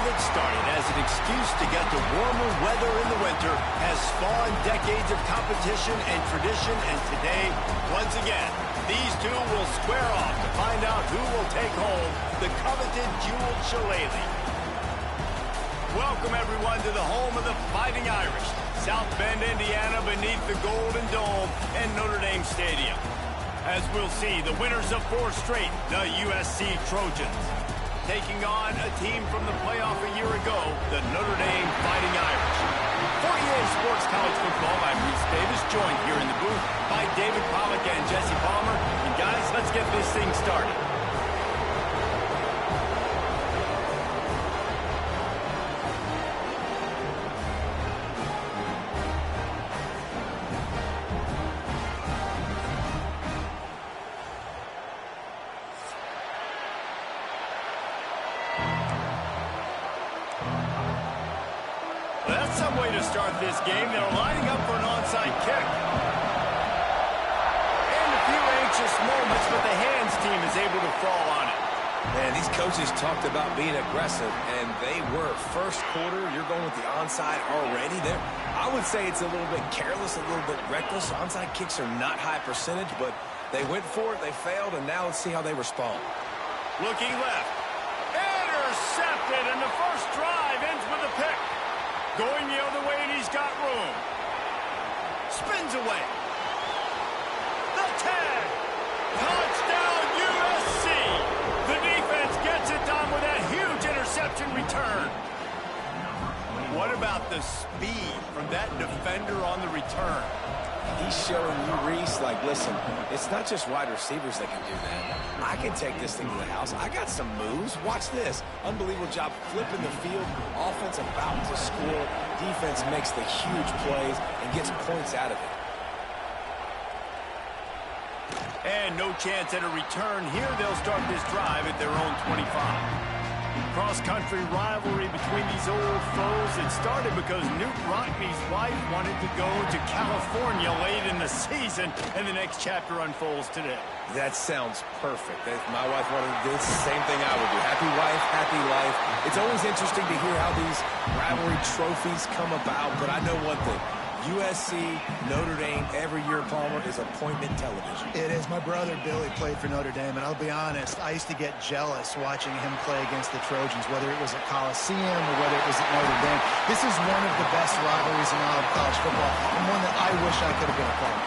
get started, as an excuse to get to warmer weather in the winter has spawned decades of competition and tradition, and today, once again, these two will square off to find out who will take home the coveted jeweled shillelagh. Welcome, everyone, to the home of the Fighting Irish, South Bend, Indiana, beneath the Golden Dome and Notre Dame Stadium. As we'll see, the winners of 4 straight, the USC Trojans, taking on a team from the playoff a year ago, the Notre Dame Fighting Irish. For EA Sports College Football, I'm Reese Davis, joined here in the booth by David Pollack and Jesse Palmer. And guys, let's get this thing started. That's some way to start this game. They're lining up for an onside kick. And a few anxious moments, but the hands team is able to fall on it. Man, these coaches talked about being aggressive, and they were. First quarter, you're going with the onside already. There, I would say it's a little bit careless, a little bit reckless. Onside kicks are not high percentage, but they went for it, they failed, and now let's see how they respond. Looking left. Intercepted, and the first drive ends with a pick. Going the other way, and he's got room. Spins away. The tag. Touchdown, USC. The defense gets it done with that huge interception return. What about the speed from that defender on the return? He's showing you, Reese, like, listen, it's not just wide receivers that can do that. I can take this thing to the house. I got some moves. Watch this. Unbelievable job flipping the field. Offense about to score. Defense makes the huge plays and gets points out of it. And no chance at a return here. They'll start this drive at their own 25. Cross-country rivalry between these old foes. It started because Newt Rockne's wife wanted to go to California late in the season, and the next chapter unfolds today. That sounds perfect. If my wife wanted to do the same thing I would do. Happy wife, happy life. It's always interesting to hear how these rivalry trophies come about, but I know one thing. USC, Notre Dame, every year, Palmer, is appointment television. It is. My brother Billy played for Notre Dame, and I'll be honest, I used to get jealous watching him play against the Trojans, whether it was at Coliseum or whether it was at Notre Dame. This is one of the best rivalries in all of college football, and one that I wish I could have been a part of.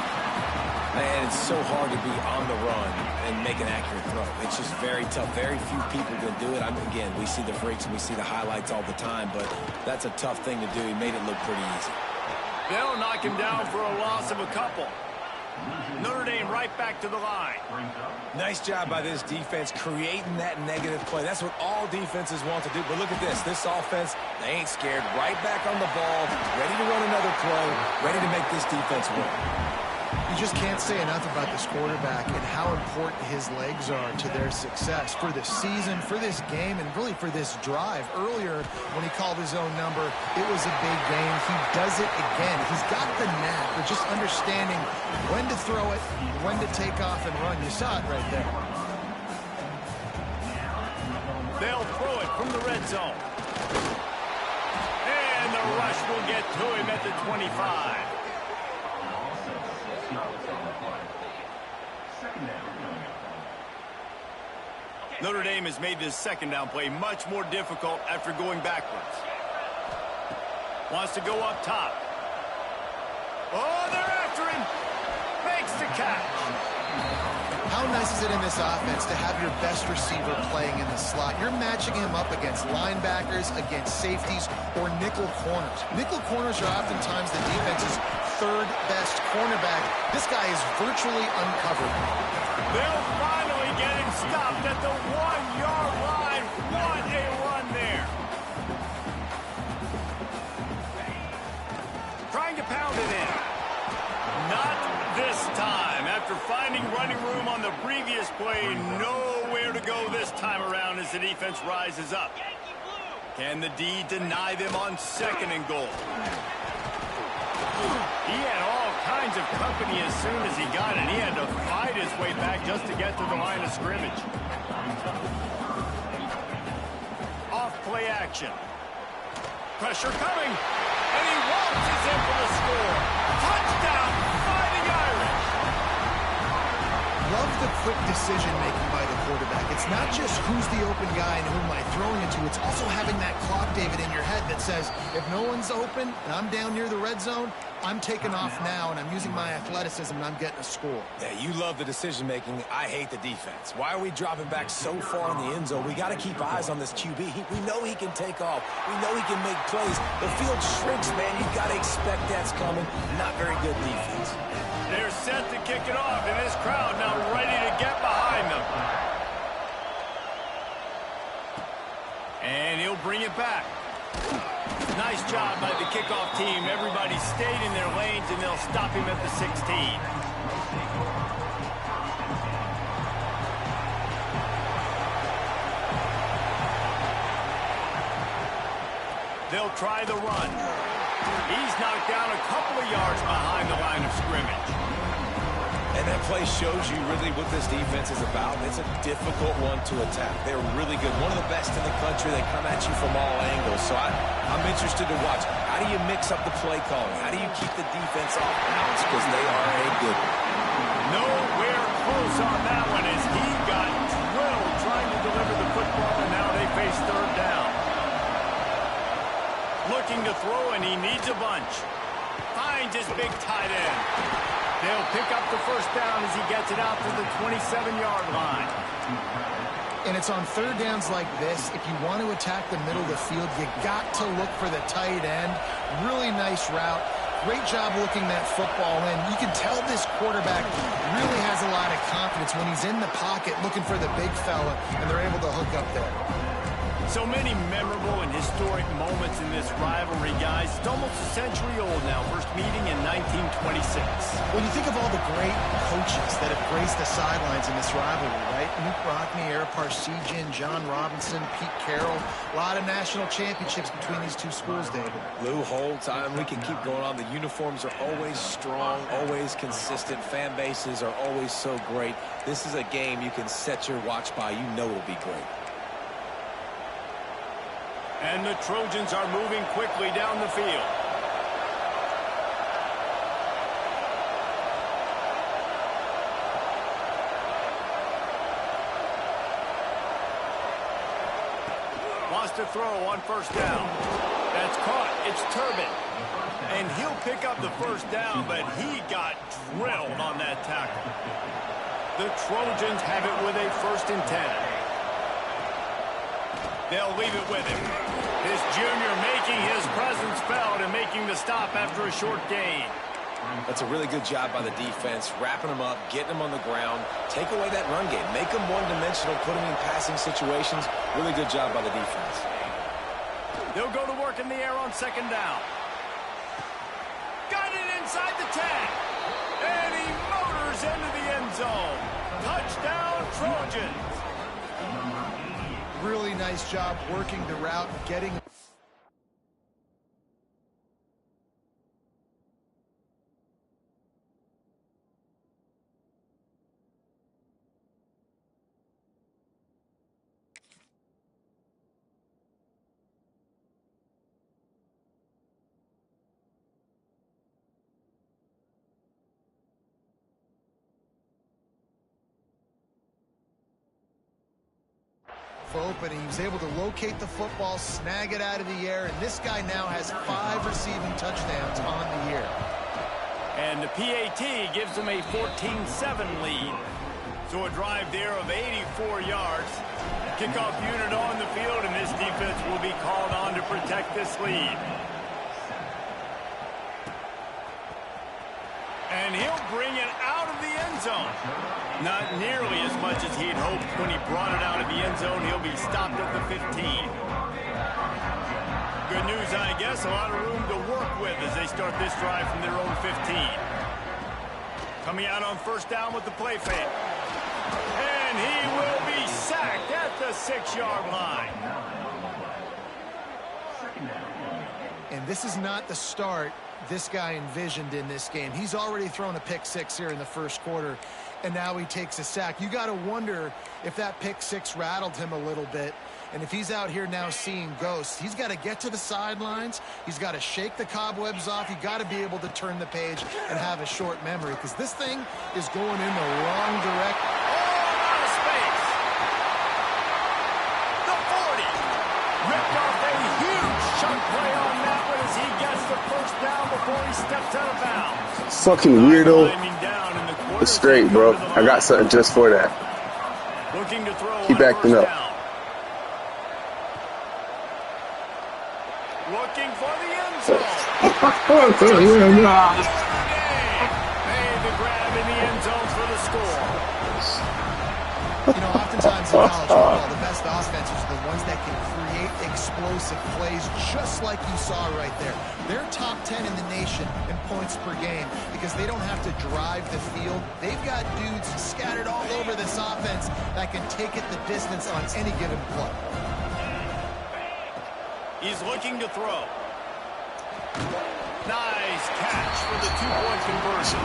Man, it's so hard to be on the run and make an accurate throw. It's just very tough. Very few people can do it. Again, we see the freaks and we see the highlights all the time, but that's a tough thing to do. He made it look pretty easy. They'll knock him down for a loss of a couple. Notre Dame right back to the line. Nice job by this defense creating that negative play. That's what all defenses want to do. But look at this. This offense, they ain't scared. Right back on the ball, ready to run another play, ready to make this defense win. You just can't say enough about this quarterback and how important his legs are to their success for this season, for this game, and really for this drive. Earlier, when he called his own number, it was a big game. He does it again. He's got the knack of just understanding when to throw it, when to take off and run. You saw it right there. They'll throw it from the red zone. And the rush will get to him at the 25. Notre Dame has made this second down play much more difficult after going backwards. Wants to go up top. Oh, they're after him. Makes the catch. How nice is it in this offense to have your best receiver playing in the slot? You're matching him up against linebackers, against safeties, or nickel corners. Nickel corners are oftentimes the defense's third best cornerback. This guy is virtually uncovered. They'll finally get him stopped at the 1-yard line. What a run there. Trying to pound it in. Not this time. After finding running room on the previous play, nowhere to go this time around as the defense rises up. Can the D deny them on 2nd and goal? He had all kinds of company as soon as he got it. He had to fight his way back just to get to the line of scrimmage. Off play action. Pressure coming. And he launches in for the score. Touchdown, Fighting Irish. Love the quick decision-making by the quarterback. It's not just who's the open guy and who am I throwing it to. It's also having that clock, David, in your head that says, if no one's open and I'm down near the red zone, I'm taking off now, and I'm using my athleticism, and I'm getting a score. Yeah, you love the decision-making. I hate the defense. Why are we dropping back so far in the end zone? We got to keep eyes on this QB. We know he can take off. We know he can make plays. The field shrinks, man. You got to expect that's coming. Not very good defense. They're set to kick it off, and this crowd now ready to get behind them. And he'll bring it back. Nice job by the kickoff team. Everybody stayed in their lanes, and they'll stop him at the 16. They'll try the run. He's knocked down a couple of yards behind the line of scrimmage. And that play shows you really what this defense is about. It's a difficult one to attack. They're really good. One of the best in the country. They come at you from all angles. So I'm interested to watch. How do you mix up the play calling? How do you keep the defense off balance? Because they are a good one. Nowhere close on that one as he got drilled trying to deliver the football, and now they face third down. Looking to throw, and he needs a bunch. Finds his big tight end. They'll pick up the first down as he gets it out to the 27-yard line. And it's on third downs like this. If you want to attack the middle of the field, you got to look for the tight end. Really nice route. Great job looking that football in. You can tell this quarterback really has a lot of confidence when he's in the pocket looking for the big fella, and they're able to hook up there. So many memorable and historic moments in this rivalry, guys. It's almost a century old now. First meeting in 1926. When you think of all the great coaches that have graced the sidelines in this rivalry, right? Luke Rockne, Ara Parseghian, John Robinson, Pete Carroll. A lot of national championships between these two schools, David. Lou Holtz, we can keep going on. The uniforms are always strong, always consistent. Fan bases are always so great. This is a game you can set your watch by. You know it'll be great. And the Trojans are moving quickly down the field. Wants to throw on first down. That's caught. It's Turbin. And he'll pick up the first down, but he got drilled on that tackle. The Trojans have it with a 1st and 10. They'll leave it with him. This junior making his presence felt and making the stop after a short gain. That's a really good job by the defense, wrapping them up, getting them on the ground, take away that run game, make them one-dimensional, put them in passing situations. Really good job by the defense. They'll go to work in the air on 2nd down. Got it inside the 10. And he motors into the end zone. Touchdown, Trojans. Really nice job working the route, getting... open. He was able to locate the football, snag it out of the air, and this guy now has 5 receiving touchdowns on the year. And the PAT gives them a 14-7 lead. So a drive there of 84 yards. Kickoff unit on the field, and this defense will be called on to protect this lead. And he'll bring it out of the end zone. Not nearly as much as he'd hoped when he brought it out of the end zone. He'll be stopped at the 15. Good news, I guess. A lot of room to work with as they start this drive from their own 15. Coming out on 1st down with the play fake. And he will be sacked at the 6-yard line. And this is not the start this guy envisioned in this game. He's already thrown a pick 6 here in the 1st quarter, and now he takes a sack. You got to wonder if that pick 6 rattled him a little bit. And if he's out here now seeing ghosts, he's got to get to the sidelines. He's got to shake the cobwebs off. You've got to be able to turn the page and have a short memory because this thing is going in the wrong direction. Oh, out of space. The 40. Ripped off a huge chunk play on that one as he gets the first down before he steps out of bounds. Fucking weirdo. It's straight, bro. I got something just for that. Looking to throw. Keep acting up. Looking for the end zone. Made the grab in the end zone for the score. You know, oftentimes in college football, the best offenses are the ones that can create explosive plays just like you saw right there. They're top 10 in the nation in points per game because they don't have to drive the field. They've got dudes scattered all over this offense that can take it the distance on any given play. He's looking to throw. Nice catch for the two-point conversion.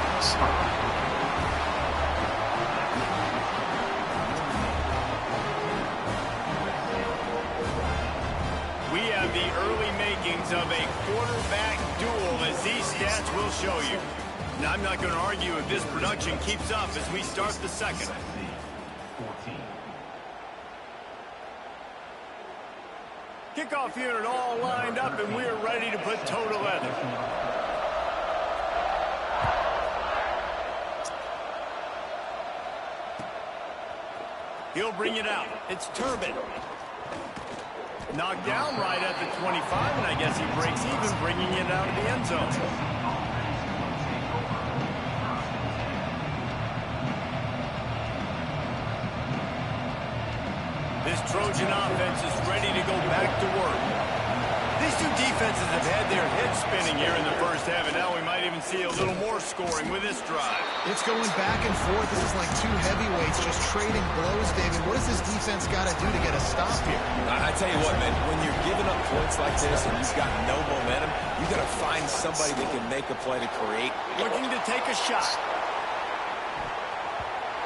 We have the early makings of a quarterback duel, as these stats will show you. Now, I'm not going to argue if this production keeps up as we start the second. Kickoff unit all lined up, and we're ready to put toe to leather. He'll bring it out. It's Turbin. Knocked down right at the 25, and I guess he breaks even, bringing it out of the end zone. This Trojan offense is ready to go back to work. These two defenses have had their heads spinning here in the first half, and now we might even see a little more scoring with this drive. It's going back and forth. This is like two heavyweights just trading blows, David. What does this defense got to do to get a stop here? I tell you what, man, when you're giving up points like this and you've got no momentum, you got to find somebody that can make a play to create. Looking to take a shot.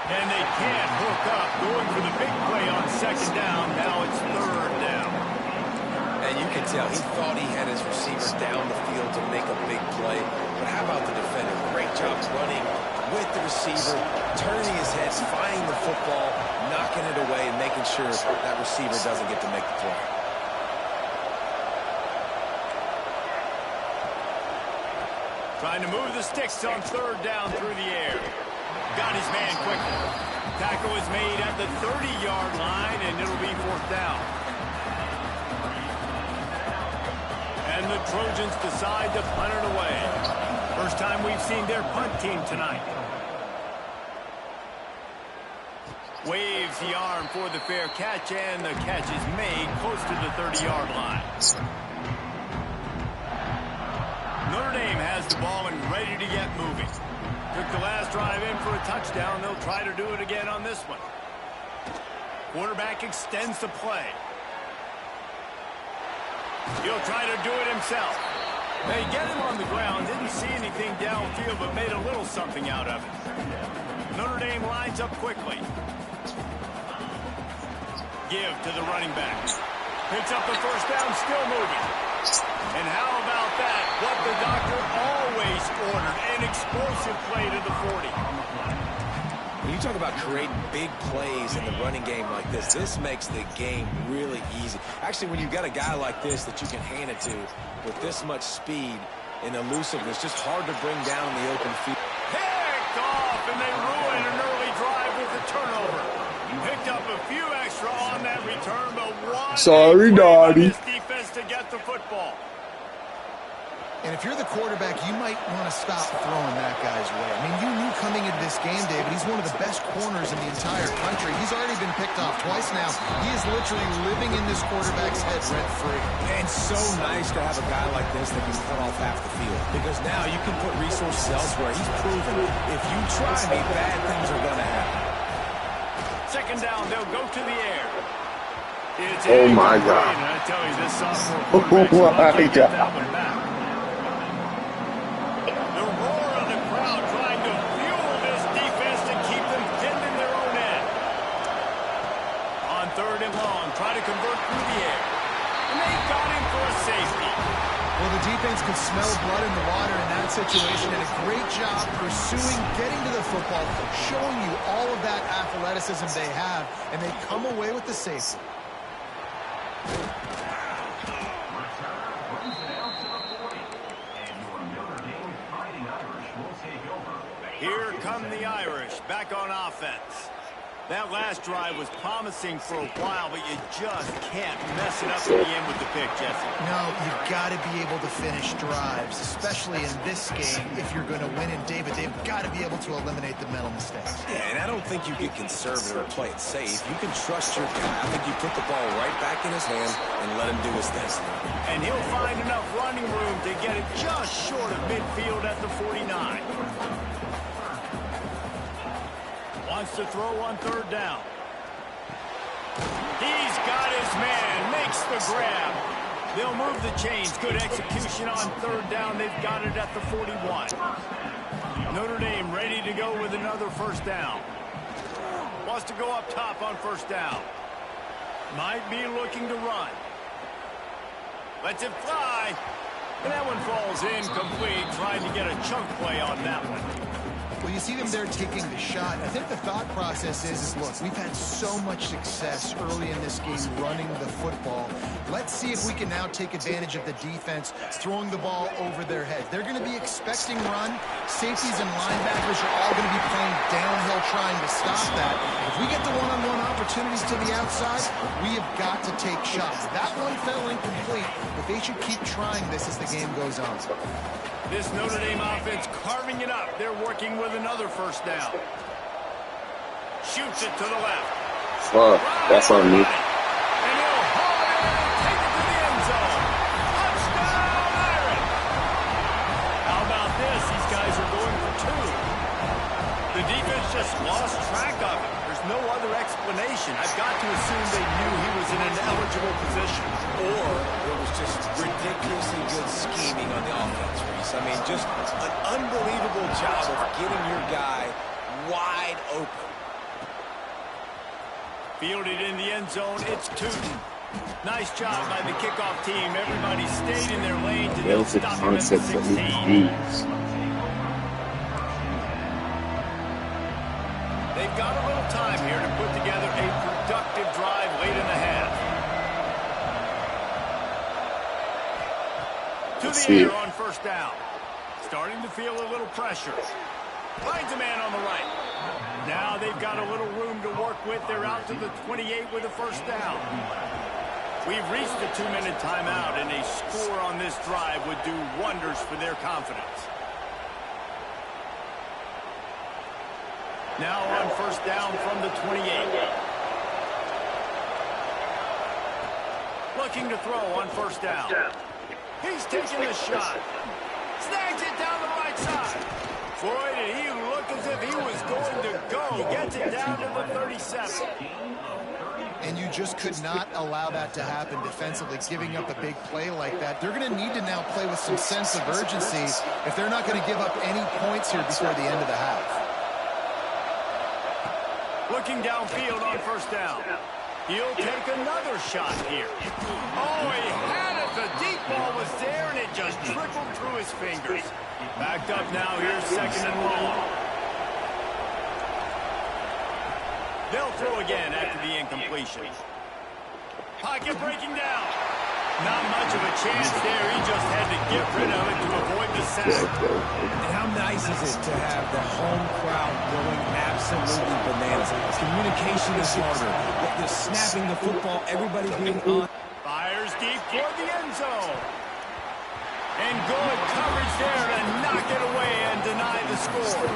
And they can't hook up, going for the big play on second down. Now it's third down. And you can tell he thought he had his receiver down the field to make a big play. But how about the defender? Great job running with the receiver, turning his head, finding the football, knocking it away, and making sure that receiver doesn't get to make the play. Trying to move the sticks on third down through the air. Got his man quickly. Tackle is made at the 30-yard line, and it'll be fourth down. And the Trojans decide to punt it away. First time we've seen their punt team tonight. Waves the arm for the fair catch, and the catch is made close to the 30-yard line. Notre Dame has the ball and ready to get moving. Took the last drive in for a touchdown. They'll try to do it again on this one. Quarterback extends the play. He'll try to do it himself. They get him on the ground. Didn't see anything downfield, but made a little something out of it. Notre Dame lines up quickly. Give to the running back. Picks up the first down, still moving. And how about that? What the doctor always ordered, an explosive play to the 40. When you talk about creating big plays in the running game like this, this makes the game really easy. Actually, when you've got a guy like this that you can hand it to with this much speed and elusiveness, just hard to bring down in the open field. Picked off, and they ruin an early drive with the turnover. Picked up a few extra on that return, but one. Sorry, Dottie. This defense to get the football. And if you're the quarterback, you might want to stop throwing that guy's way. I mean, you knew coming into this game, David, he's one of the best corners in the entire country. He's already been picked off twice now. He is literally living in this quarterback's head rent-free. And so nice to have a guy like this that can cut off half the field. Because now you can put resources elsewhere. He's proven if you try me, bad things are going to happen. Second down, they'll go to the air. It's oh, my God. And I tell you, this sophomore Oh, my God. that one back. The roar of the crowd trying to fuel this defense to keep them pinned in their own end. On third and long, try to convert defense could smell blood in the water in that situation, and a great job pursuing, getting to the football, showing you all of that athleticism they have, and they come away with the safety. Here come the Irish back on offense. That last drive was promising for a while, but you just can't mess it up at the end with the pick, Jesse. No, you've got to be able to finish drives, especially in this game if you're going to win. And David, they've got to be able to eliminate the mental mistakes. Yeah, and I don't think you get conservative or play it safe. You can trust your guy. I think you put the ball right back in his hands and let him do his thing. And he'll find enough running room to get it just short of midfield at the 49. Wants to throw on third down. He's got his man, makes the grab. They'll move the chains. Good execution on third down. They've got it at the 41. Notre Dame ready to go with another first down. Wants to go up top on first down. Might be looking to run. Lets it fly. And that one falls incomplete, trying to get a chunk play on that one. Well, you see them there taking the shot. I think the thought process is look, we've had so much success early in this game running the football. Let's see if we can now take advantage of the defense throwing the ball over their heads. They're going to be expecting run. Safeties and linebackers are all going to be playing downhill trying to stop that. If we get the one-on-one opportunities to the outside, we have got to take shots. That one fell incomplete, but they should keep trying this as the game goes on. This Notre Dame offense carving it up. They're working with another first down. Shoots it to the left. Fuck, that's on me. And he'll haul it in and take it to the end zone. Touchdown, Irish! How about this? These guys are going for two. The defense just lost track of it. There's no other explanation. I've got to assume they knew he was in an eligible position. Or there was just ridiculously good scheming on the offense, Reese. I mean, just an unbelievable job of getting your guy wide open. Fielded in the end zone, it's Tootin. Nice job by the kickoff team. Everybody stayed in their lanes and they'll stop him at the 16. They've got a little time here to put together a productive drive late in the half. To the air on first down. Starting to feel a little pressure. Finds a man on the right. Now they've got a little room to work with. They're out to the 28 with a first down. We've reached the 2-minute timeout, and a score on this drive would do wonders for their confidence. Now on first down from the 28. Looking to throw on first down. He's taking the shot. Snags it down the right side. Boy, did he look as if he was going to go. Gets it down to the 37. And you just could not allow that to happen defensively, giving up a big play like that. They're going to need to now play with some sense of urgency if they're not going to give up any points here before the end of the half. Looking downfield on first down. He'll take another shot here. Oh, he had it. The deep ball was there, and it just trickled through his fingers. Backed up now. Here's second and long. They'll throw again after the incompletion. Pocket breaking down. Not much of a chance there. He just had to get rid of it to avoid the sack. And how nice is it to have the home crowd going absolutely bananas? Communication is harder. The snapping the football, everybody being on. Fires deep toward the end zone. And good coverage there to knock it away and deny the score.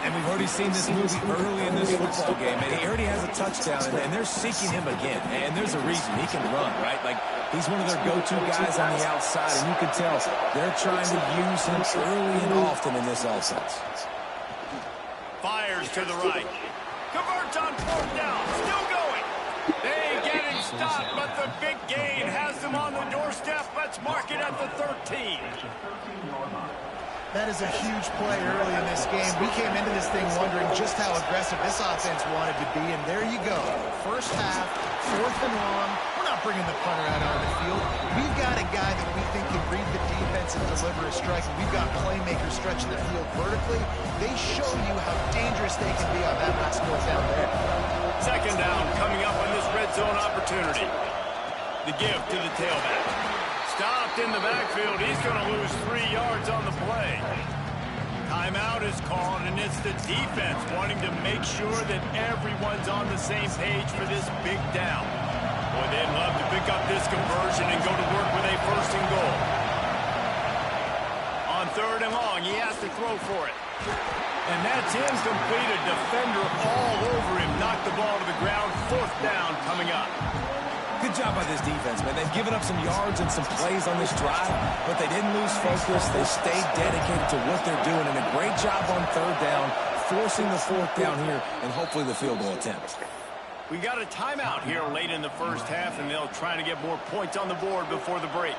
And we've already seen this movie early in this football game, and he already has a touchdown, and they're seeking him again. And there's a reason. He can run, right? Like, he's one of their go-to guys on the outside, and you can tell they're trying to use him early and often in this offense. Fires to the right. Converts on fourth down. Still going. They get him stopped, but the big gain has them on the doorstep. Let's mark it at the 13. That is a huge play early in this game. We came into this thing wondering just how aggressive this offense wanted to be, and there you go. First half, 4th and long. We're not not bringing the punter out on the field. We've got a guy that we think can read the defense and deliver a strike. We've got playmakers stretching the field vertically. They show you how dangerous they can be on that last play down there. Second down coming up on this red zone opportunity. The give to the tailback. Stopped in the backfield. He's going to lose 3 yards on the play. Timeout is called, and it's the defense wanting to make sure that everyone's on the same page for this big down. Boy, they'd love to pick up this conversion and go to work with a first and goal. On third and long, he has to throw for it. And that's incomplete. A defender all over him. Knocked the ball to the ground. Fourth down coming up. Good job by this defense, man. They've given up some yards and some plays on this drive, but they didn't lose focus. They stayed dedicated to what they're doing, and a great job on third down, forcing the fourth down here, and hopefully the field goal attempt. We got a timeout here late in the first half, and they'll try to get more points on the board before the break.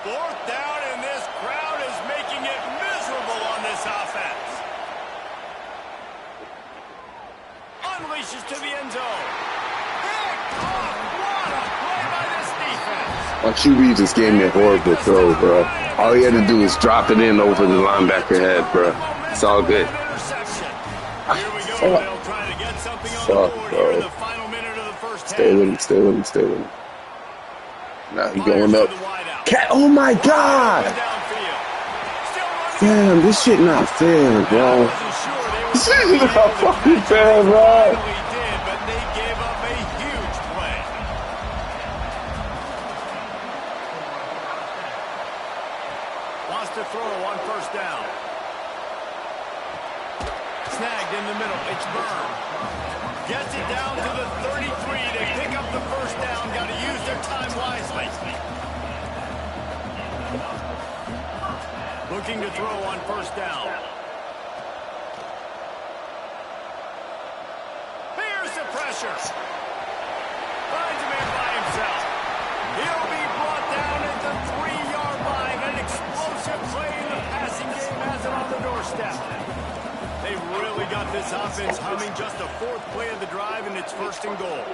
Fourth down, and this crowd is making it miserable on this offense. Unleashes to the end zone. Big off. What a play by this defense. Our QB just gave me a horrible throw, bro. All he had to do was drop it in over the linebacker head, bro. It's all good. Here we go. They'll try to get something on the board here in the final minute of the first half. Stay with him, stay with him, stay with him. Now he's going up. Oh my God! Damn, this shit not fair, bro. This shit not fucking fair, bro. Wants to throw on first down. Snagged in the middle. It's Byrne. Gets it down to the 33. They pick up the first down. Got to use their time wisely. Looking to throw on first down. Here's the pressure. Finds a man by himself. He'll be brought down at the 3-yard line. An explosive play in the passing game has it on the doorstep. They really got this offense humming. Just the fourth play of the drive, and it's first and goal. And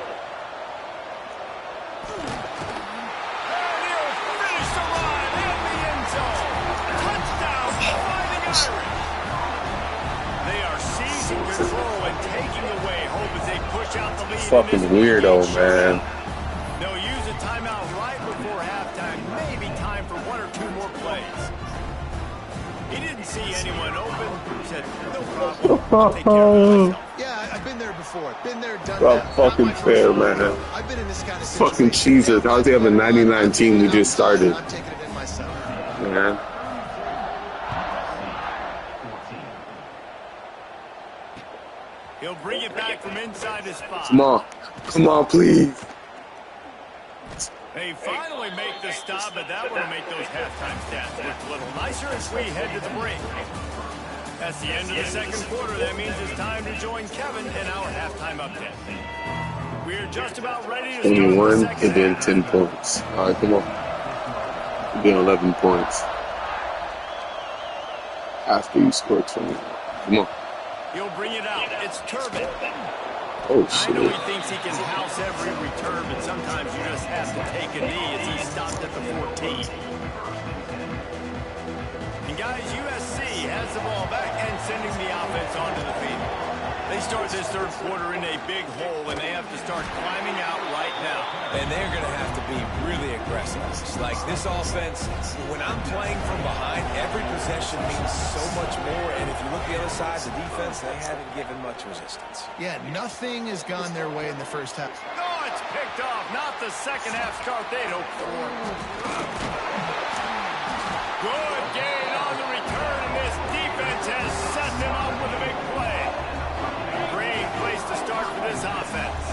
he'll finish the line in the end zone. Touchdown, Fighting Irish. They are seizing control and taking away hope as they push out the lead. Fucking weirdo, man. They'll use a timeout right before halftime. Maybe time for 1 or 2 more plays. He didn't see anyone open. He said, no problem. I'll take care of myself. Yeah, I've been there before. Been there, done Bro, that. fucking fair, man. I've been in this kind of Fucking Jesus. How's he have a 99 team we just started? I'm taking it in myself. Man. He'll bring it back from inside his spot. Come on. Come on, please. They finally make the stop, but that will make those halftime stats look a little nicer as we head to the break. That's the end of the second quarter. That means it's time to join Kevin in our halftime update. We're just about ready to start the 21 second and then half. 10 points. All right, come on. Then 11 points. After you score 20. Come on. He'll bring it out. It's Turbin. Oh, I know shit. he thinks he can house every return, but sometimes you just have to take a knee as he stopped at the 14. And guys, USC has the ball back and sending the offense onto the field. They start this third quarter in a big hole, and they have to start climbing out right now. And they're going to have to be really aggressive. Like this offense, when I'm playing from behind, every possession means so much more. And if you look at the other side, the defense, they haven't given much resistance. Yeah, nothing has gone their way in the first half. Oh, it's picked off. Not the second half start they'd hoped for. Good gain on the return, and this defense has set them up with a big play. Great place to start for this offense.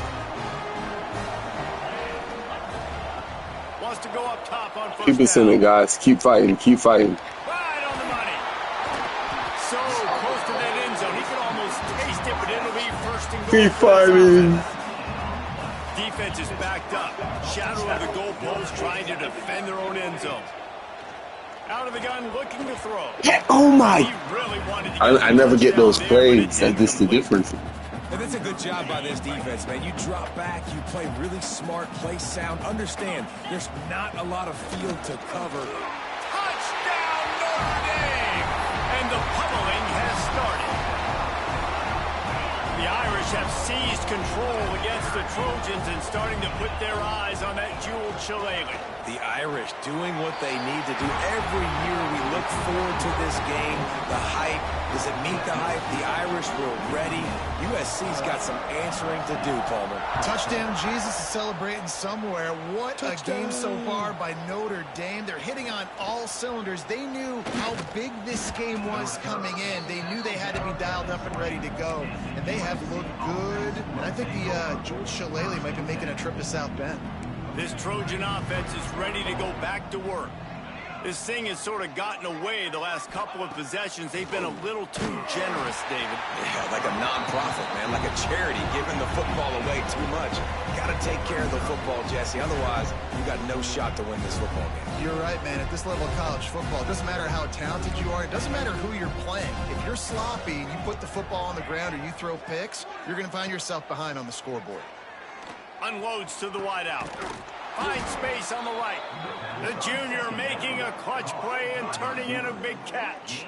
Wants to go up top on first Keep it in it, guys. Keep fighting. Keep fighting. Right on the money. So close to that end zone. He could almost taste it, but it'll be first and goal. Keep for this fighting. offense. defense is backed up. Shadow of the goalpost, trying to defend their own end zone. Out of the gun, looking to throw. Yeah, oh my. He really wanted to I never get those plays. That's the difference. And that's a good job by this defense, man. You drop back, you play really smart, play sound. Understand, there's not a lot of field to cover. Touchdown, Notre Dame! And the pummeling has started. The Irish have seized control against the Trojans and starting to put their eyes on that jeweled shillelagh. The Irish doing what they need to do. Every year we look forward to this game. The hype, does it meet the hype? The Irish were ready. USC's got some answering to do, Palmer. Touchdown Jesus is celebrating somewhere. What a game so far by Notre Dame. They're hitting on all cylinders. They knew how big this game was coming in. They knew they had to be dialed up and ready to go. And they have looked good. And I think the Jewel Shillelagh might be making a trip to South Bend. This Trojan offense is ready to go back to work. This thing has sort of gotten away the last couple of possessions. They've been a little too generous, David. Yeah, like a non-profit, man, like a charity, giving the football away too much. Got to take care of the football, Jesse. Otherwise, you got no shot to win this football game. You're right, man. At this level of college football, it doesn't matter how talented you are. It doesn't matter who you're playing. If you're sloppy and you put the football on the ground or you throw picks, you're going to find yourself behind on the scoreboard. Unloads to the wideout. Finds space on the right. The junior making a clutch play and turning in a big catch.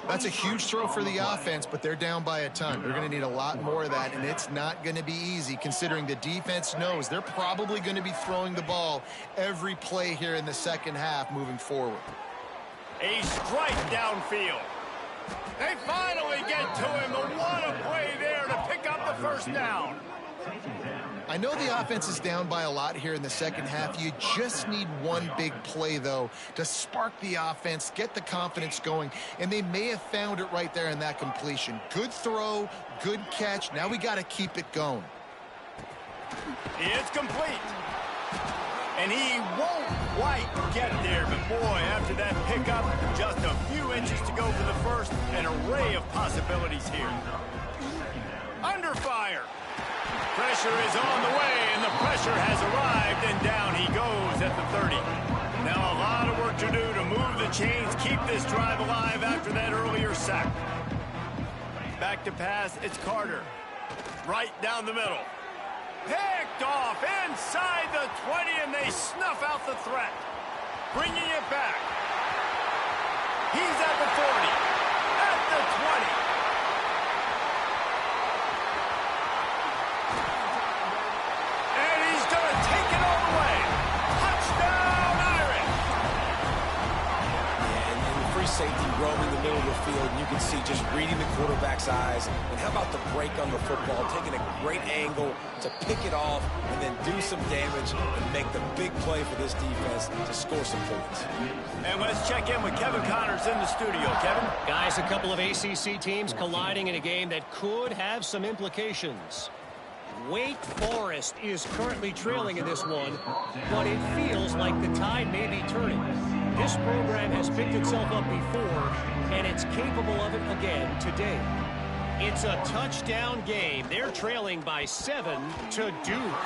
That's a huge throw for the offense, but they're down by a ton. They're going to need a lot more of that, and it's not going to be easy considering the defense knows they're probably going to be throwing the ball every play here in the second half moving forward. A strike downfield. They finally get to him. What a play there to pick up the first down. I know the offense is down by a lot here in the second half. You just need one big play, though, to spark the offense, get the confidence going, and they may have found it right there in that completion. Good throw, good catch. Now we got to keep it going. It's complete. And he won't quite get there, but boy, after that pickup, just a few inches to go for the first. An array of possibilities here. Under fire. Pressure is on the way, and the pressure has arrived, and down he goes at the 30. Now a lot of work to do to move the chains, keep this drive alive after that earlier sack. Back to pass, it's Carter. Right down the middle. Picked off inside the 20, and they snuff out the threat. Bringing it back. He's at the 40, at the 20. Safety roaming the middle of the field, and you can see just reading the quarterback's eyes. And how about the break on the football, taking a great angle to pick it off and then do some damage and make the big play for this defense to score some points. And let's check in with Kevin Connors in the studio. Kevin? Guys, a couple of ACC teams colliding in a game that could have some implications. Wake Forest is currently trailing in this one, but it feels like the tide may be turning. This program has picked itself up before, and it's capable of it again today. It's a touchdown game. They're trailing by 7 to Duke.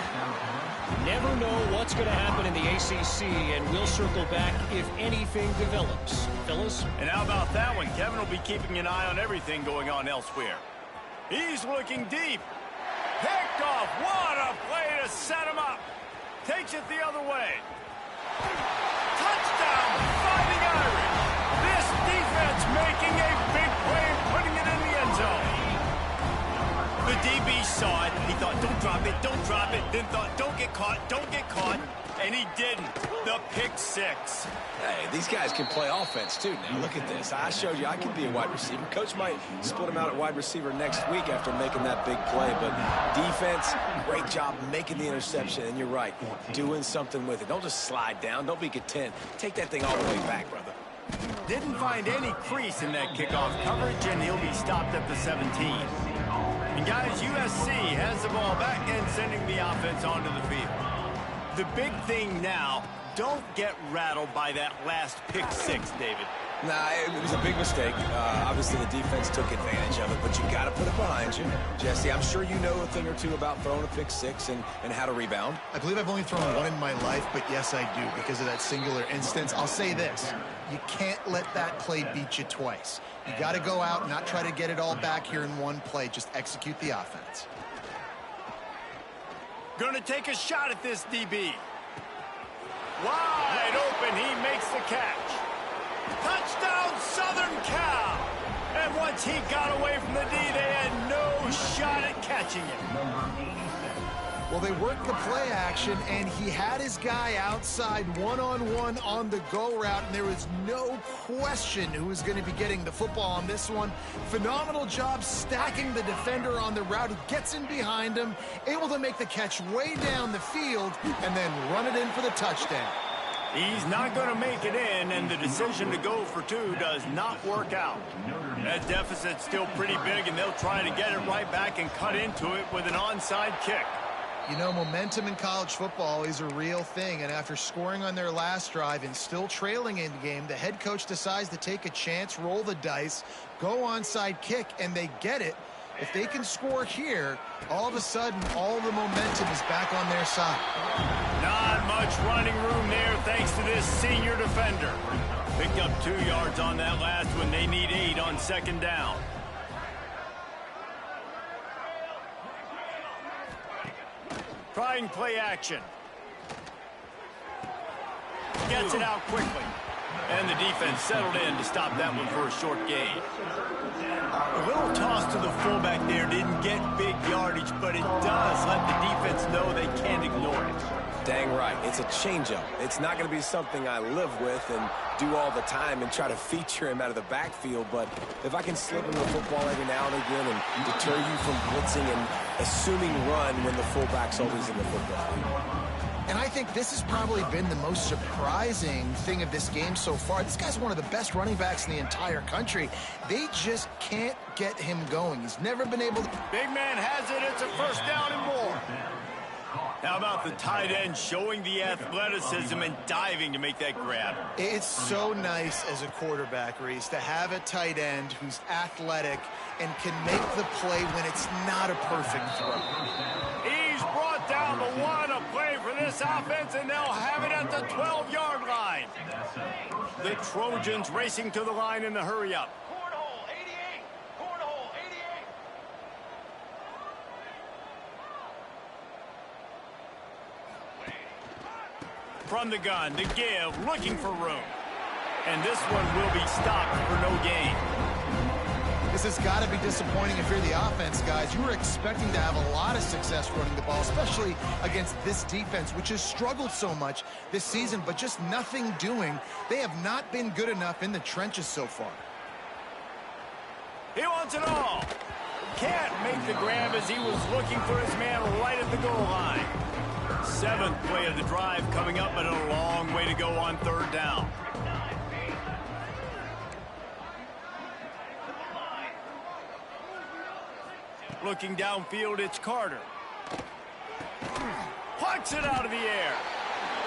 Never know what's going to happen in the ACC, and we'll circle back if anything develops. Phyllis? And how about that one? Kevin will be keeping an eye on everything going on elsewhere. He's looking deep. Picked off. What a play to set him up. Takes it the other way. Touchdown, Fighting Irish. This defense making a big play and putting it in the end zone. The DB saw it. He thought, don't drop it, don't drop it. Then thought, don't get caught, don't get caught. And he didn't. The pick six. Hey, these guys can play offense, too. Now, look at this. I showed you I can be a wide receiver. Coach might split him out at wide receiver next week after making that big play. But defense, great job making the interception. And you're right, doing something with it. Don't just slide down. Don't be content. Take that thing all the way back, brother. Didn't find any crease in that kickoff coverage, and he'll be stopped at the 17. And, guys, USC has the ball back and sending the offense onto the field. The big thing now, don't get rattled by that last pick six, David. Nah, it was a big mistake. Obviously, the defense took advantage of it, but you got to put it behind you. Jesse, I'm sure you know a thing or two about throwing a pick six and how to rebound. I believe I've only thrown one in my life, but yes, I do because of that singular instance. I'll say this. You can't let that play beat you twice. You got to go out and not try to get it all back here in one play. Just execute the offense. Going to take a shot at this DB. Wide open, he makes the catch. Touchdown, Southern Cal! And once he got away from the D, they had no shot at catching him. Well, they worked the play action, and he had his guy outside one-on-one on the go route, and there was no question who was going to be getting the football on this one. Phenomenal job stacking the defender on the route. He gets in behind him, able to make the catch way down the field, and then run it in for the touchdown. He's not going to make it in, and the decision to go for two does not work out. That deficit's still pretty big, and they'll try to get it right back and cut into it with an onside kick. You know, momentum in college football is a real thing, and after scoring on their last drive and still trailing in the game, the head coach decides to take a chance, roll the dice, go onside kick, and they get it. If they can score here, all of a sudden, all the momentum is back on their side. Not much running room there thanks to this senior defender. Picked up 2 yards on that last one. They need 8 on second down. Trying play action. Gets it out quickly. And the defense settled in to stop that one for a short gain. A little toss to the fullback there didn't get big yardage, but it does let the defense know they can't ignore it. Dang right. It's a changeup. It's not going to be something I live with and do all the time and try to feature him out of the backfield, but if I can slip him the football every now and again and deter you from blitzing and assuming run when the fullback's always in the football. And I think this has probably been the most surprising thing of this game so far. This guy's one of the best running backs in the entire country. They just can't get him going. He's never been able to... Big man has it. It's a first down and more. How about the tight end showing the athleticism and diving to make that grab? It's so nice as a quarterback, Reese, to have a tight end who's athletic and can make the play when it's not a perfect throw. He's brought down the one, a play for this offense, and they'll have it at the 12-yard line. The Trojans racing to the line in the hurry-up. From the gun, the give, looking for room. And this one will be stopped for no gain. This has got to be disappointing if you're the offense, guys. You were expecting to have a lot of success running the ball, especially against this defense, which has struggled so much this season, but just nothing doing. They have not been good enough in the trenches so far. He wants it all. Can't make the grab as he was looking for his man right at the goal line. 7th play of the drive coming up, but a long way to go on third down. Looking downfield, it's Carter. Plucks it out of the air.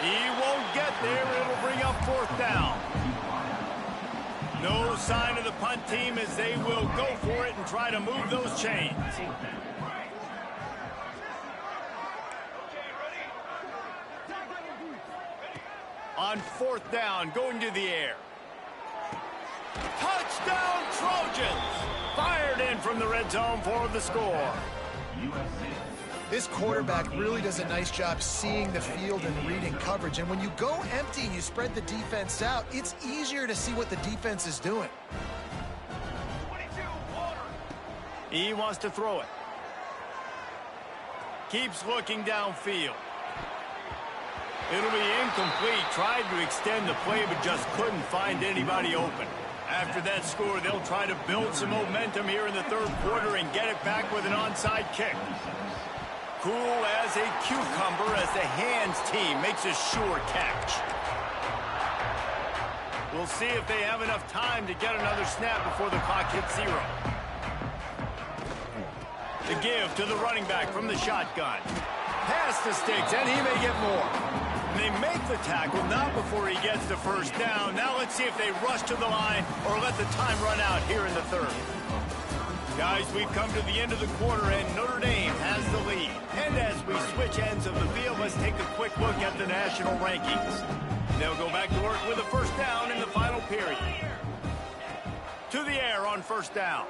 He won't get there. It'll bring up 4th down. No sign of the punt team as they will go for it and try to move those chains. On 4th down, going to the air. Touchdown, Trojans! Fired in from the red zone for the score. This quarterback really does a nice job seeing the field and reading coverage. And when you go empty and you spread the defense out, it's easier to see what the defense is doing. He wants to throw it. Keeps looking downfield. It'll be incomplete. Tried to extend the play, but just couldn't find anybody open. After that score, they'll try to build some momentum here in the 3rd quarter and get it back with an onside kick. Cool as a cucumber as the hands team makes a sure catch. We'll see if they have enough time to get another snap before the clock hits 0. The give to the running back from the shotgun. Pass the sticks, and he may get more. And they make the tackle, not before he gets the first down. Now let's see if they rush to the line or let the time run out here in the third. Guys, we've come to the end of the quarter, and Notre Dame has the lead. And as we switch ends of the field, let's take a quick look at the national rankings. They'll go back to work with a first down in the final period. To the air on first down.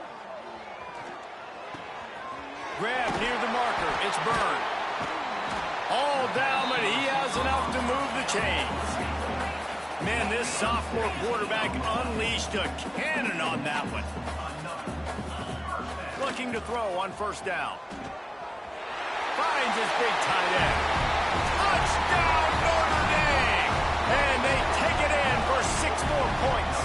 Grab near the marker. It's Byrne. All down, but he has enough to move the chains. Man, this sophomore quarterback unleashed a cannon on that one. Looking to throw on first down. Finds his big tight end. Touchdown, Notre Dame! And they take it in for 6 more points.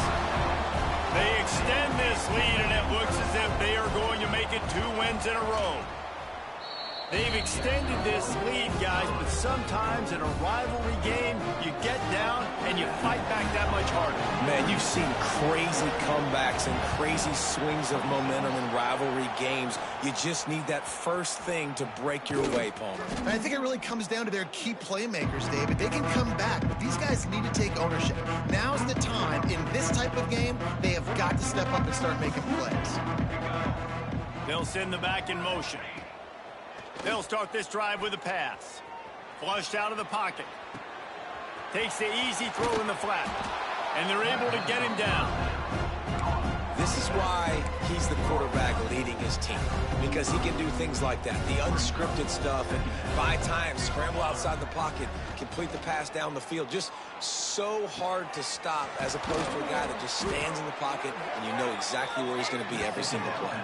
They extend this lead, and it looks as if they are going to make it 2 wins in a row. They've extended this lead, guys, but sometimes in a rivalry game, you get down and you fight back that much harder. Man, you've seen crazy comebacks and crazy swings of momentum in rivalry games. You just need that first thing to break your way, Palmer. And I think it really comes down to their key playmakers, David. They can come back, but these guys need to take ownership. Now's the time. In this type of game, they have got to step up and start making plays. They'll send the back in motion. They'll start this drive with a pass. Flushed out of the pocket. Takes the easy throw in the flat. And they're able to get him down. This is why he's the quarterback leading his team. Because he can do things like that. The unscripted stuff. And by time, scramble outside the pocket. Complete the pass down the field. Just so hard to stop as opposed to a guy that just stands in the pocket and you know exactly where he's going to be every single play.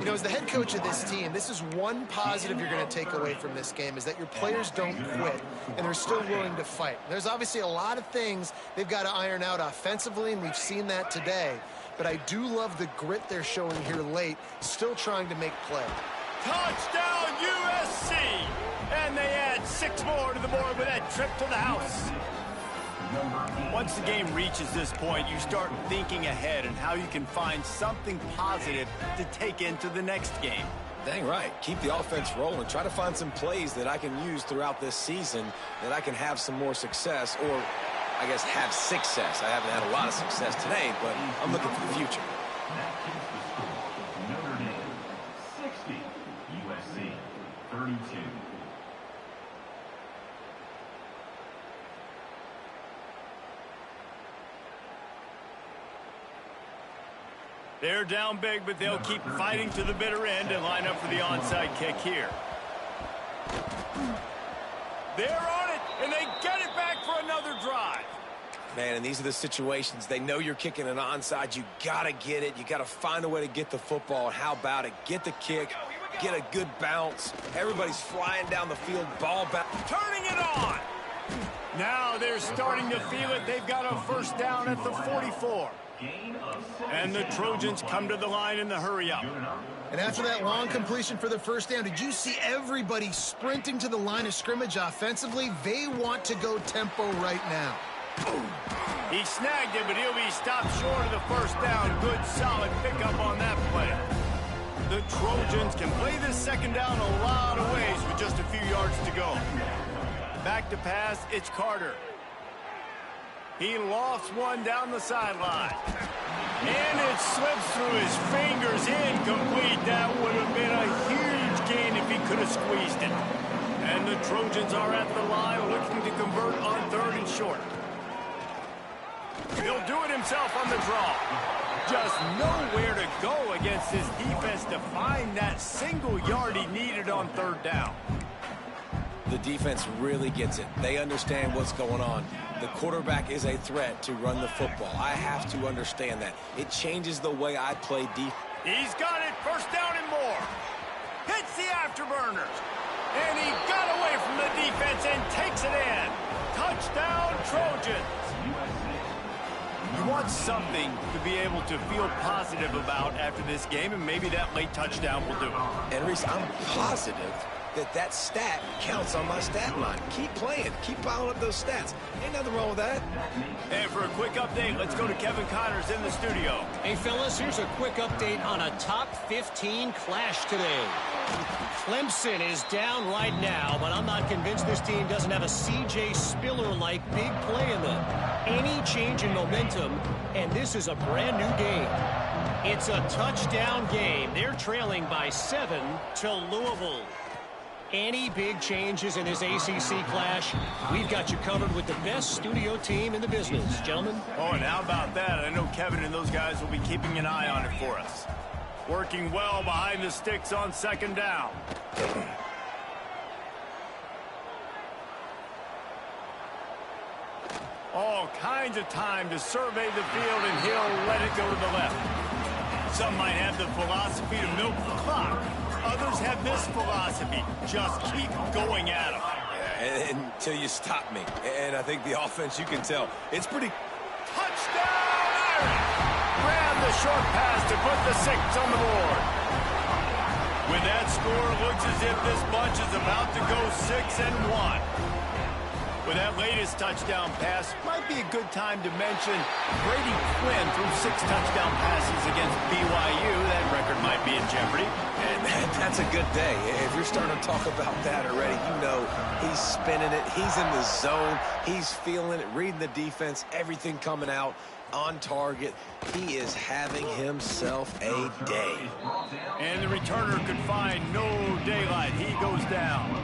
You know, as the head coach of this team, this is one positive you're going to take away from this game, is that your players don't quit, and they're still willing to fight. There's obviously a lot of things they've got to iron out offensively, and we've seen that today. But I do love the grit they're showing here late, still trying to make play. Touchdown, USC! And they add 6 more to the board with that trip to the house. Once the game reaches this point, you start thinking ahead and how you can find something positive to take into the next game. Dang right. Keep the offense rolling. Try to find some plays that I can use throughout this season that I can have some more success, or I guess have success. I haven't had a lot of success today, but I'm looking for the future. Notre Dame 60, USC 32. They're down big, but they'll keep fighting to the bitter end and line up for the onside kick here. They're on it, and they get it back for another drive. Man, and these are the situations. They know you're kicking an onside. You got to get it. You got to find a way to get the football. And how about it? Get the kick. Get a good bounce. Everybody's flying down the field. Ball back. Turning it on. Now they're starting to feel it. They've got a first down at the 44. And the Trojans come to the line in the hurry-up. And after that long completion for the first down, did you see everybody sprinting to the line of scrimmage offensively? They want to go tempo right now. He snagged it, but he'll be stopped short of the first down. Good, solid pickup on that play. The Trojans can play this second down a lot of ways with just a few yards to go. Back to pass, it's Carter. He lofts one down the sideline. And it slips through his fingers, incomplete. That would have been a huge gain if he could have squeezed it. And the Trojans are at the line looking to convert on 3rd and short. He'll do it himself on the draw. Just nowhere to go against this defense to find that single yard he needed on 3rd down. The defense really gets it. They understand what's going on. The quarterback is a threat to run the football. I have to understand that. It changes the way I play defense. He's got it, first down and more. Hits the afterburners. And he got away from the defense and takes it in. Touchdown, Trojans. You want something to be able to feel positive about after this game, and maybe that late touchdown will do it. And Reese, I'm positive that stat counts on my stat line. Keep playing. Keep piling up those stats. Ain't nothing wrong with that. And for a quick update, let's go to Kevin Connors in the studio. Hey, fellas, here's a quick update on a top 15 clash today. Clemson is down right now, but I'm not convinced this team doesn't have a C.J. Spiller-like big play in them. Any change in momentum, and this is a brand new game. It's a touchdown game. They're trailing by 7 to Louisville. Any big changes in this ACC clash, we've got you covered with the best studio team in the business, gentlemen. Oh, and how about that? I know Kevin and those guys will be keeping an eye on it for us. Working well behind the sticks on second down. All kinds of time to survey the field, and he'll let it go to the left. Some might have the philosophy to milk the clock. Others have this philosophy. Just keep going at them. Yeah, until you stop me. And I think the offense, you can tell, it's pretty... Touchdown, Irish! Grab the short pass to put the 6 on the board. With that score, it looks as if this bunch is about to go 6-1. With that latest touchdown pass, might be a good time to mention Brady Quinn threw 6 touchdown passes against BYU. That record might be in jeopardy. And that's a good day. If you're starting to talk about that already, you know he's spinning it. He's in the zone. He's feeling it, reading the defense, everything coming out on target. He is having himself a day. And the returner could find no daylight. He goes down.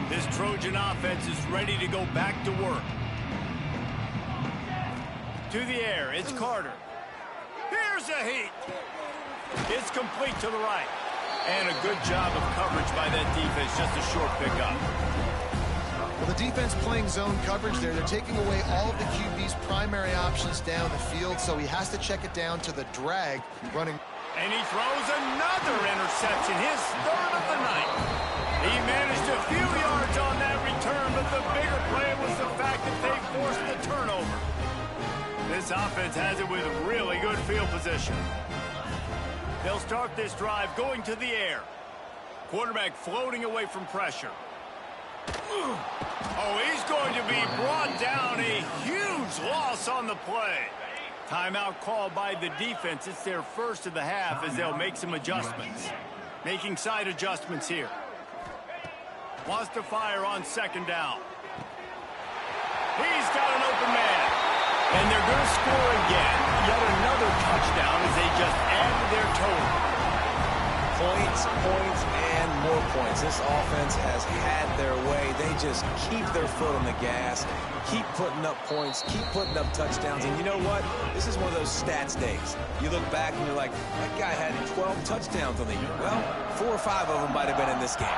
This Trojan offense is ready to go back to work. To the air, it's Carter. Here's a heat. It's complete to the right. And a good job of coverage by that defense, just a short pickup. Well, the defense playing zone coverage there. They're taking away all of the QB's primary options down the field, so he has to check it down to the drag running. And he throws another interception, his 3rd of the night. He managed a few yards on that return, but the bigger play was the fact that they forced the turnover. This offense has it with really good field position. They'll start this drive going to the air. Quarterback floating away from pressure. Oh, he's going to be brought down. A huge loss on the play. Timeout called by the defense. It's their first of the half as they'll make some adjustments. Making side adjustments here. Wants to fire on second down. He's got an open man. And they're going to score again. Yet another touchdown as they just add to their total. Points, points, and more points. This offense has had their way. They just keep their foot on the gas, keep putting up points, keep putting up touchdowns. And you know what? This is one of those stats days. You look back and you're like, that guy had 12 touchdowns on the year. Well, 4 or 5 of them might have been in this game.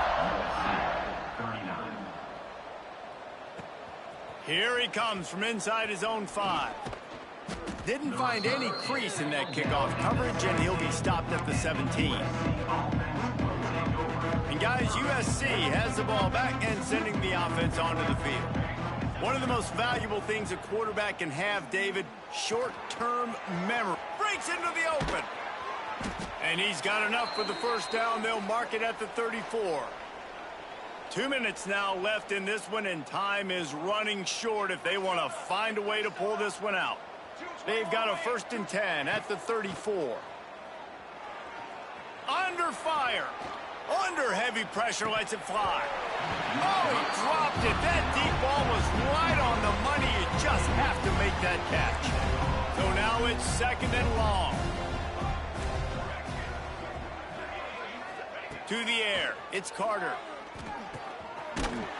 Here he comes from inside his own 5. Didn't find any crease in that kickoff coverage, and he'll be stopped at the 17. And guys, USC has the ball back and sending the offense onto the field. One of the most valuable things a quarterback can have, David, short-term memory. Breaks into the open. And he's got enough for the first down. They'll mark it at the 34. 2 minutes now left in this one, and time is running short if they want to find a way to pull this one out. They've got a 1st and 10 at the 34. Under fire. Under heavy pressure, lets it fly. Oh, he dropped it. That deep ball was right on the money. You just have to make that catch. So now it's 2nd and long. To the air, it's Carter.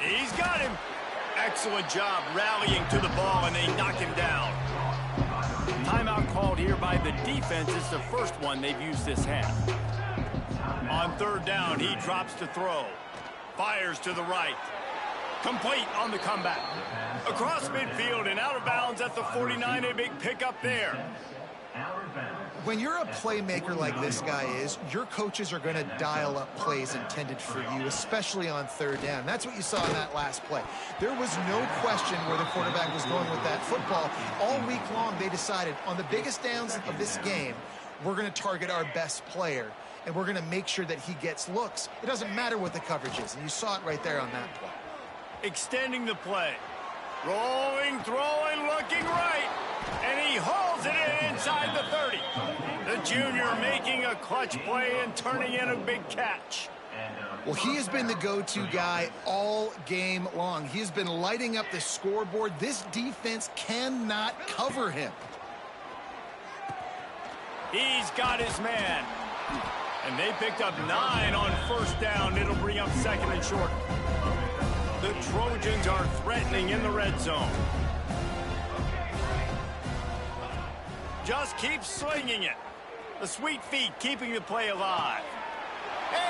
He's got him. Excellent job rallying to the ball, and they knock him down. Timeout called here by the defense. It's the first one they've used this half. On 3rd down, he drops to throw. Fires to the right. Complete on the comeback. Across midfield and out of bounds at the 49. A big pickup there. When you're a playmaker like this guy is, your coaches are going to dial up plays intended for you, especially on 3rd down. That's what you saw in that last play. There was no question where the quarterback was going with that football. All week long, they decided on the biggest downs of this game, we're going to target our best player. and we're going to make sure that he gets looks. It doesn't matter what the coverage is, and you saw it right there on that play. Extending the play. Rolling, throwing, looking right. And he hauls it in inside the 30. The junior making a clutch play and turning in a big catch. Well, he has been the go-to guy all game long. He has been lighting up the scoreboard. This defense cannot cover him. He's got his man. And they picked up 9 on first down. It'll bring up second and short. The Trojans are threatening in the red zone. Just keep slinging it. The sweet feet keeping the play alive.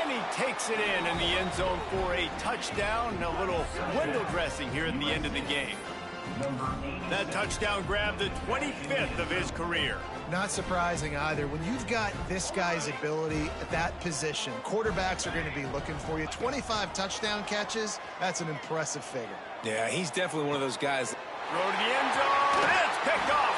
And he takes it in the end zone for a touchdown and a little window dressing here at the end of the game. That touchdown grabbed the 25th of his career. Not surprising either. When you've got this guy's ability at that position, quarterbacks are going to be looking for you. 25 touchdown catches, that's an impressive figure. Yeah, he's definitely one of those guys. Throw to the end zone, it's picked off.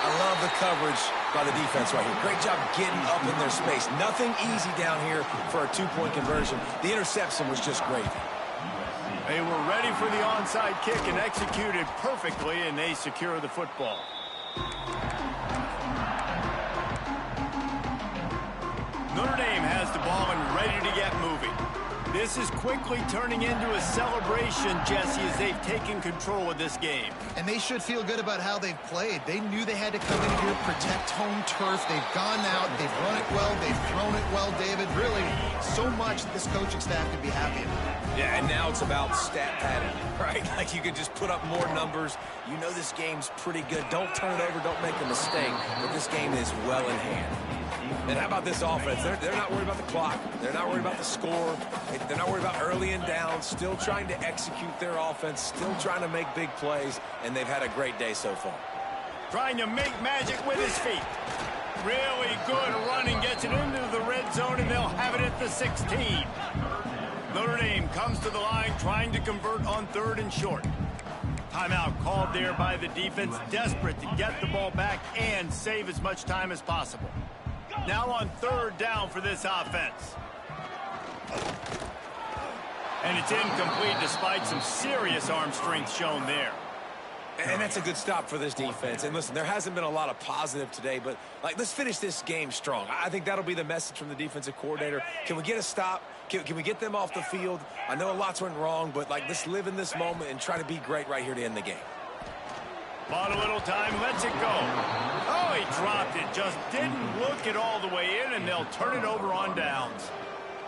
I love the coverage by the defense right here. Great job getting up in their space. Nothing easy down here for a two-point conversion. The interception was just great. They were ready for the onside kick and executed perfectly, and they secure the football. Notre Dame has the ball and ready to get moving. This is quickly turning into a celebration, Jesse, as they've taken control of this game. And they should feel good about how they've played. They knew they had to come in here, protect home turf. They've gone out, they've run it well, they've thrown it well, David. Really, so much that this coaching staff can be happy about. Yeah, and now it's about stat padding, right? Like you can just put up more numbers. You know this game's pretty good. Don't turn it over, don't make a mistake. But this game is well in hand. And how about this offense? They're not worried about the clock. They're not worried about the score. They're not worried about early and down. Still trying to execute their offense. Still trying to make big plays. And they've had a great day so far. Trying to make magic with his feet. Really good running. Gets it into the red zone, and they'll have it at the 16. Notre Dame comes to the line trying to convert on 3rd and short. Timeout called there by the defense, desperate to get the ball back and save as much time as possible. Now on 3rd down for this offense. And it's incomplete despite some serious arm strength shown there. And that's a good stop for this defense. And listen, there hasn't been a lot of positive today, but let's finish this game strong. I think that'll be the message from the defensive coordinator. Can we get a stop? Can we get them off the field? I know a lot's went wrong, but let's live in this moment and try to be great right here to end the game. Bought a little time, lets it go. Oh, he dropped it. Just didn't look it all the way in, and they'll turn it over on downs.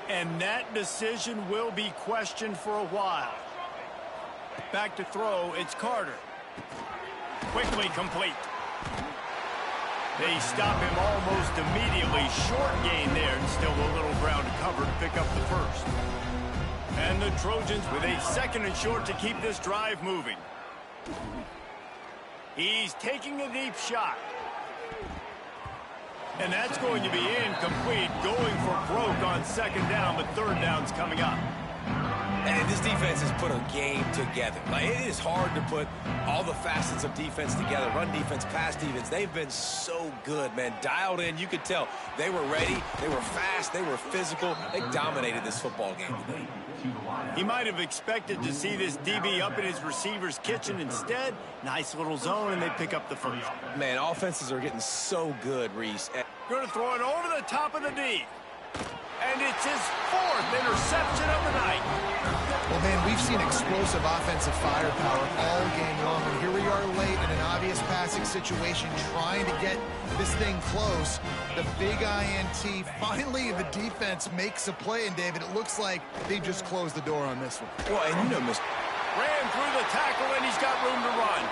And that decision will be questioned for a while. Back to throw, it's Carter. Quickly complete. They stop him almost immediately. Short gain there, and still a little ground to cover to pick up the first. And the Trojans with a 2nd and short to keep this drive moving. He's taking a deep shot. And that's going to be incomplete. Going for broke on 2nd down, but 3rd down's coming up. And this defense has put a game together. It is hard to put all the facets of defense together. Run defense, pass defense. They've been so good, man. Dialed in. You could tell they were ready. They were fast. They were physical. They dominated this football game today. He might have expected to see this DB up in his receiver's kitchen. Instead, nice little zone, and they pick up the first. Man, offenses are getting so good, Reese. Going to throw it over the top of the D. And it's his 4th interception of the night. Well, man, we've seen explosive offensive firepower all game long. And here we are late in an obvious passing situation trying to get this thing close. The big INT. Finally, the defense makes a play. And, David, it looks like they just closed the door on this one. Well, and you know, Mr. Ran through the tackle, and he's got room to run.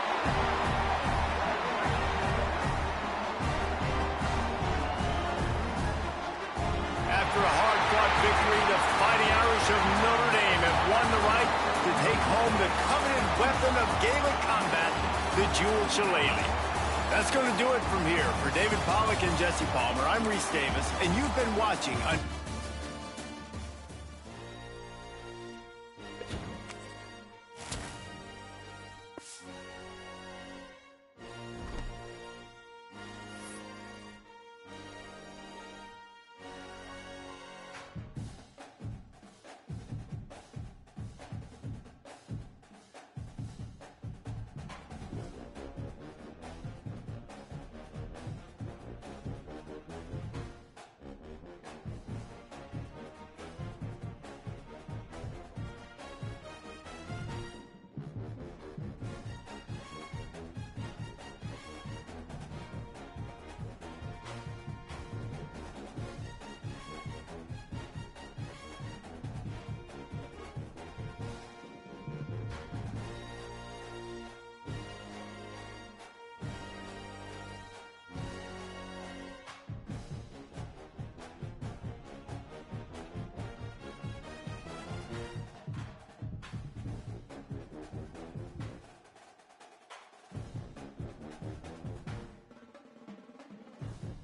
After a hard-fought victory, the Fighting Irish of Notre Dame have won the right to take home the coveted weapon of Gaelic combat, the jeweled shillelagh. That's going to do it from here. For David Pollack and Jesse Palmer, I'm Reese Davis, and you've been watching